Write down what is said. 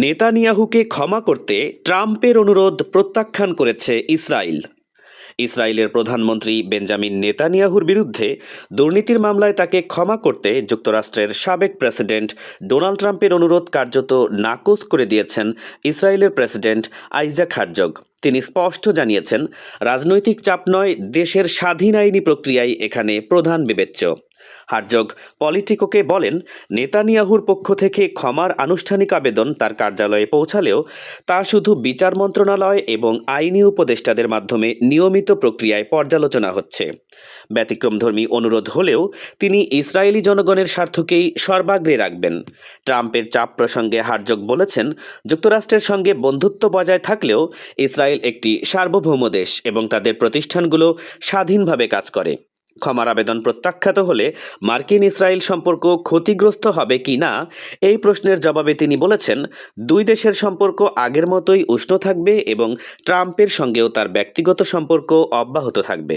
নেতানিয়াহুকে ক্ষমা করতে ট্রাম্পের অনুরোধ প্রত্যাখ্যান করেছে ইসরায়েল। ইসরায়েলের প্রধানমন্ত্রী বেঞ্জামিন নেতানিয়াহুর বিরুদ্ধে দুর্নীতির মামলায় তাকে ক্ষমা করতে যুক্তরাষ্ট্রের সাবেক প্রেসিডেন্ট ডোনাল্ড ট্রাম্পের অনুরোধ কার্যত নাকচ করে দিয়েছেন ইসরায়েলের প্রেসিডেন্ট আইজাক হারজগ। তিনি স্পষ্ট জানিয়েছেন, রাজনৈতিক চাপ নয়, দেশের স্বাধীন আইনি প্রক্রিয়াই এখানে প্রধান বিবেচ্য। হারজগ পলিটিকোকে বলেন, নেতানিয়াহুর পক্ষ থেকে ক্ষমার আনুষ্ঠানিক আবেদন তার কার্যালয়ে পৌঁছালেও তা শুধু বিচার মন্ত্রণালয় এবং আইনি উপদেষ্টাদের মাধ্যমে নিয়মিত প্রক্রিয়ায় পর্যালোচনা হচ্ছে। ব্যতিক্রমধর্মী অনুরোধ হলেও তিনি ইসরায়েলি জনগণের স্বার্থকেই সর্বাগ্রে রাখবেন। ট্রাম্পের চাপ প্রসঙ্গে হারজগ বলেছেন, যুক্তরাষ্ট্রের সঙ্গে বন্ধুত্ব বজায় থাকলেও ইসরায়েল একটি সার্বভৌম দেশ এবং তাদের প্রতিষ্ঠানগুলো স্বাধীনভাবে কাজ করে। ক্ষমার আবেদন প্রত্যাখ্যাত হলে মার্কিন ইসরায়েল সম্পর্ক ক্ষতিগ্রস্ত হবে কি না এই প্রশ্নের জবাবে তিনি বলেছেন, দুই দেশের সম্পর্ক আগের মতোই উষ্ণ থাকবে এবং ট্রাম্পের সঙ্গেও তার ব্যক্তিগত সম্পর্ক অব্যাহত থাকবে।